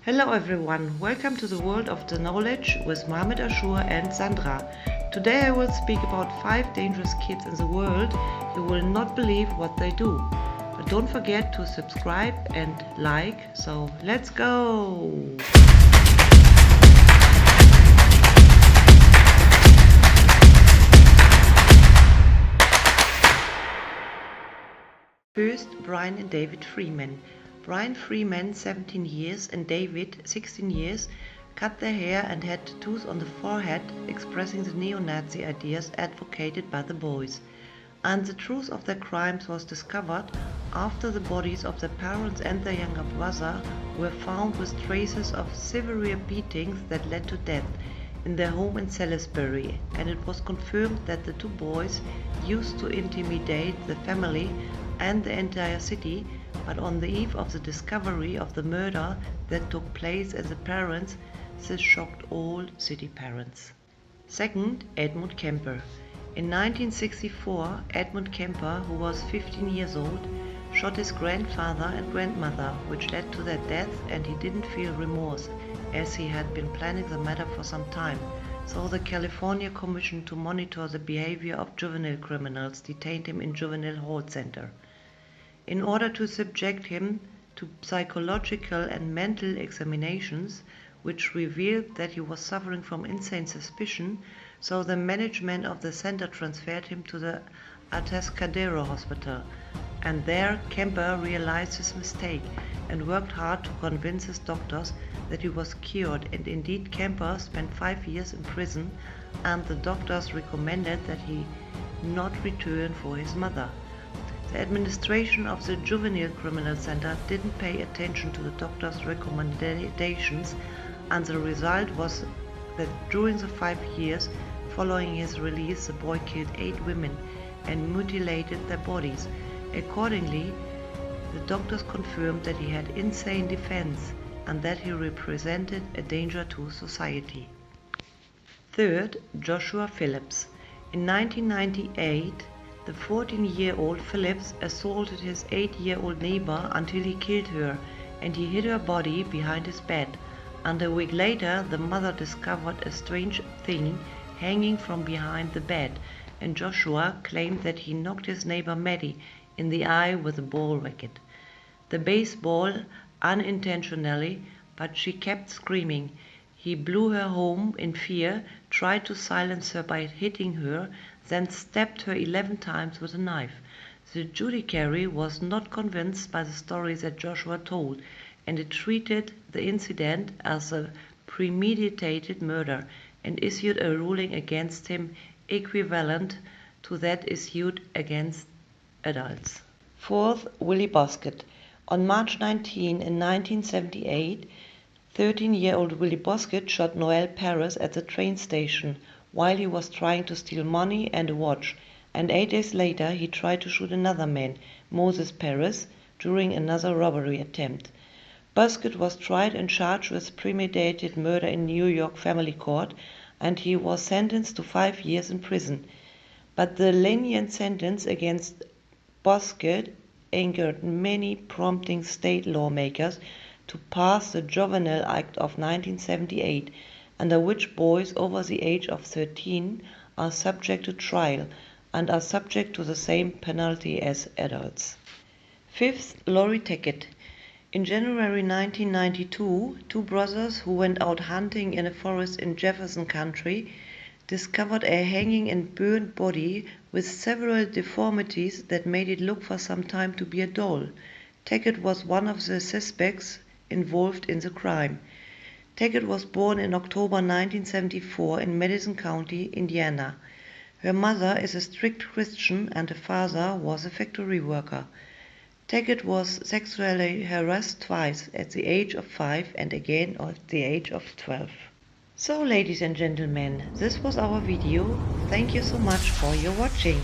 Hello everyone, welcome to the world of the knowledge with knowledge-Ashour and Sandra. Today I will speak about 5 dangerous kids in the world. You will not believe what they do. But don't forget to subscribe and like, so let's go! First, Brian and David Freeman. Brian Freeman, 17 years, and David, 16 years, cut their hair and had tattoos on the forehead expressing the neo-Nazi ideas advocated by the boys. And the truth of their crimes was discovered after the bodies of their parents and their younger brother were found with traces of severe beatings that led to death in their home in Salisbury, and it was confirmed that the two boys used to intimidate the family and the entire city, but on the eve of the discovery of the murder that took place at the parents, this shocked all city parents. Second, Edmond Kemper. In 1964, Edmond Kemper, who was 15 years old, shot his grandfather and grandmother, which led to their death, and he didn't feel remorse, as he had been planning the matter for some time. So the California Commission to Monitor the Behavior of Juvenile Criminals detained him in Juvenile Hall Center. In order to subject him to psychological and mental examinations, which revealed that he was suffering from insane suspicion, so the management of the center transferred him to the Atascadero Hospital. And there Kemper realized his mistake and worked hard to convince his doctors that he was cured, and indeed Kemper spent 5 years in prison, and the doctors recommended that he not return for his mother. The administration of the Juvenile Criminal Center didn't pay attention to the doctor's recommendations, and the result was that during the 5 years following his release, the boy killed 8 women and mutilated their bodies. Accordingly, the doctors confirmed that he had insane defense and that he represented a danger to society. Third, Joshua Phillips. In 1998, the 14-year-old Phillips assaulted his 8-year-old neighbor until he killed her, and he hid her body behind his bed. And a week later, the mother discovered a strange thing hanging from behind the bed, and Joshua claimed that he knocked his neighbor Maddie in the eye with a ball racket. The baseball unintentionally, but she kept screaming. He blew her home in fear, tried to silence her by hitting her, then stabbed her 11 times with a knife. The judiciary was not convinced by the story that Joshua told, and it treated the incident as a premeditated murder and issued a ruling against him equivalent to that issued against adults. Fourth, Willy Basket. On March 19 in 1978, 13-year-old Willy Basket shot Noel Paris at the train station while he was trying to steal money and a watch, and 8 days later he tried to shoot another man, Moses Paris, during another robbery attempt. Basket was tried and charged with premeditated murder in New York Family Court, and he was sentenced to 5 years in prison. But the lenient sentence against Basket angered many, prompting state lawmakers to pass the Juvenile Act of 1978, under which boys over the age of 13 are subject to trial and are subject to the same penalty as adults. Fifth, Lori Tackett. In January 1992, 2 brothers who went out hunting in a forest in Jefferson County discovered a hanging and burned body with several deformities that made it look for some time to be a doll. Tackett was one of the suspects involved in the crime. Tackett was born in October 1974 in Madison County, Indiana. Her mother is a strict Christian and her father was a factory worker. Tackett was sexually harassed twice, at the age of 5 and again at the age of 12. So ladies and gentlemen, this was our video. Thank you so much for your watching.